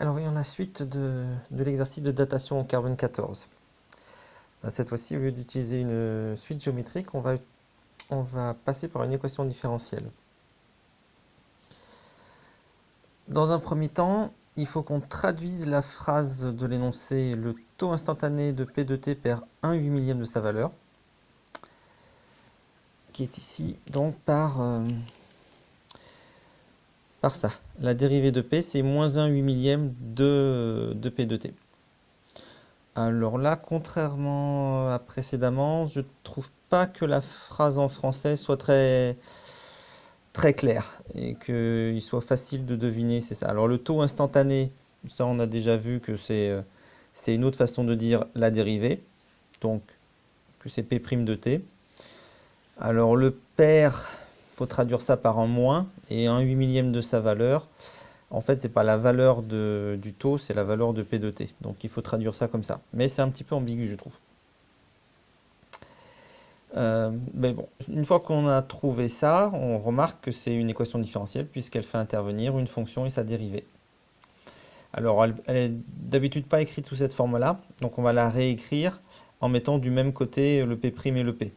Alors voyons la suite de l'exercice de datation au carbone 14. Cette fois-ci, au lieu d'utiliser une suite géométrique, on va passer par une équation différentielle. Dans un premier temps, il faut qu'on traduise la phrase de l'énoncé « Le taux instantané de P de T perd 1 8 millième de sa valeur », qui est ici donc par ça. La dérivée de P, c'est moins 1 8 millième de P de T. Alors là, contrairement à précédemment, je ne trouve pas que la phrase en français soit très claire et qu'il soit facile de deviner, c'est ça. Alors le taux instantané, ça on a déjà vu que c'est une autre façon de dire la dérivée, donc que c'est P' de t. Alors le pair, il faut traduire ça par un moins, et un 8 millième de sa valeur. En fait, c'est pas la valeur du taux, c'est la valeur de P de t. Donc il faut traduire ça comme ça. Mais c'est un petit peu ambigu, je trouve. Mais bon, une fois qu'on a trouvé ça, on remarque que c'est une équation différentielle puisqu'elle fait intervenir une fonction et sa dérivée. Alors, elle est d'habitude pas écrite sous cette forme-là, donc on va la réécrire en mettant du même côté le P' et le P,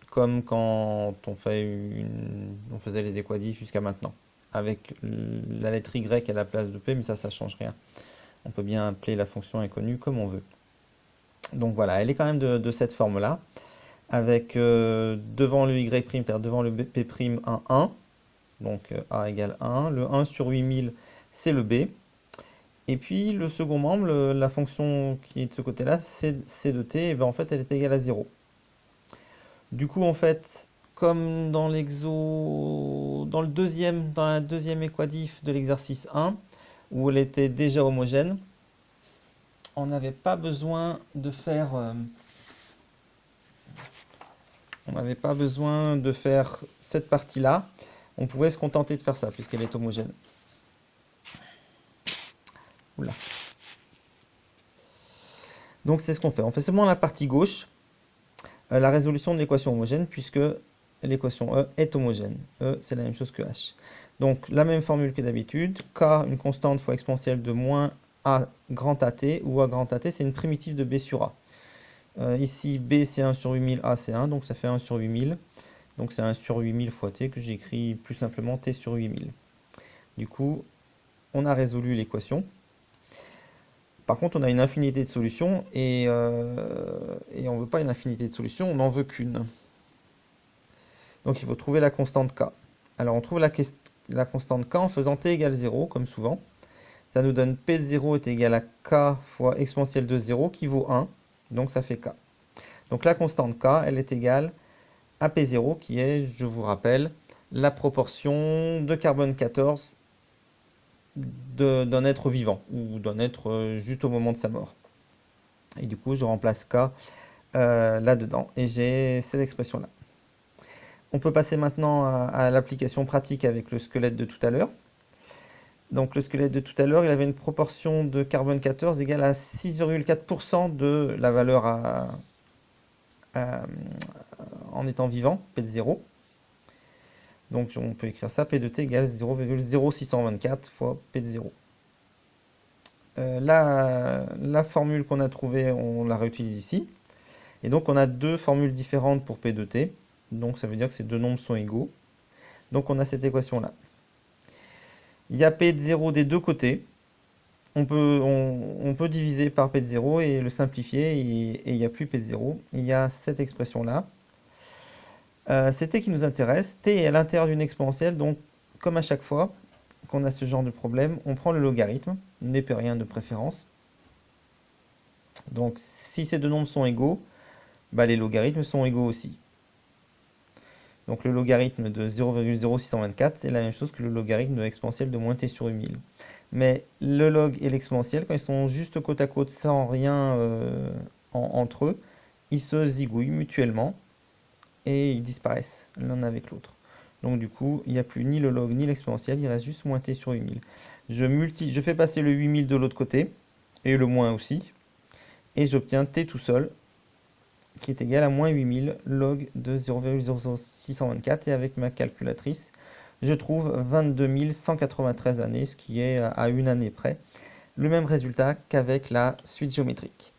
comme quand on faisait les équadifs jusqu'à maintenant, avec la lettre Y à la place de P, mais ça change rien. On peut bien appeler la fonction inconnue comme on veut. Donc voilà, elle est quand même de cette forme-là, avec devant le y', c'est-à-dire devant le p' un 1, donc a égale 1. Le 1 sur 8000, c'est le b. Et puis le second membre, la fonction qui est de ce côté-là, c de t, et ben en fait elle est égale à 0. Du coup, en fait, comme dans dans la deuxième équadif de l'exercice 1, où elle était déjà homogène, on n'avait pas besoin de faire... cette partie-là. On pouvait se contenter de faire ça, puisqu'elle est homogène. Oula. Donc c'est ce qu'on fait. On fait seulement la partie gauche, la résolution de l'équation homogène, puisque l'équation E est homogène. E, c'est la même chose que H. Donc la même formule que d'habitude. K, une constante fois exponentielle de moins A grand AT, où A grand AT, c'est une primitive de B sur A. Ici, B, c'est 1 sur 8000, A, c'est 1, donc ça fait 1 sur 8000. Donc c'est 1 sur 8000 fois t que j'écris plus simplement t sur 8000. Du coup, on a résolu l'équation. Par contre, on a une infinité de solutions et on ne veut pas une infinité de solutions, on n'en veut qu'une. Donc il faut trouver la constante k. Alors on trouve la constante k en faisant t égale 0, comme souvent. Ça nous donne p de 0 est égal à k fois exponentielle de 0 qui vaut 1, donc ça fait k. Donc la constante k, elle est égale à P0 qui est, je vous rappelle, la proportion de carbone 14 d'un être vivant ou d'un être juste au moment de sa mort. Et du coup, je remplace K là-dedans et j'ai cette expression-là. On peut passer maintenant à l'application pratique avec le squelette de tout à l'heure. Donc le squelette de tout à l'heure, il avait une proportion de carbone 14 égale à 6,4% de la valeur en étant vivant, P de 0. Donc on peut écrire ça, P de t égale 0,0624 fois P de 0. La formule qu'on a trouvée, on la réutilise ici. Et donc on a deux formules différentes pour P de t. Donc ça veut dire que ces deux nombres sont égaux. Donc on a cette équation-là. Il y a P de 0 des deux côtés. On peut diviser par P de 0 et le simplifier, et il n'y a plus P de 0. Il y a cette expression-là. C'est t qui nous intéresse. T est à l'intérieur d'une exponentielle, donc comme à chaque fois qu'on a ce genre de problème, on prend le logarithme, népérien de préférence. Donc si ces deux nombres sont égaux, bah, les logarithmes sont égaux aussi. Donc le logarithme de 0,0624, c'est la même chose que le logarithme de l'exponentielle de moins t sur 8000. Mais le log et l'exponentielle, quand ils sont juste côte à côte sans rien entre eux, ils se zigouillent mutuellement et ils disparaissent l'un avec l'autre. Donc du coup, il n'y a plus ni le log ni l'exponentielle, il reste juste moins t sur 8000. Je fais passer le 8000 de l'autre côté, et le moins aussi, et j'obtiens t tout seul, qui est égal à moins 8000 log de 0,0624, et avec ma calculatrice, je trouve 22 193 années, ce qui est à une année près. le même résultat qu'avec la suite géométrique.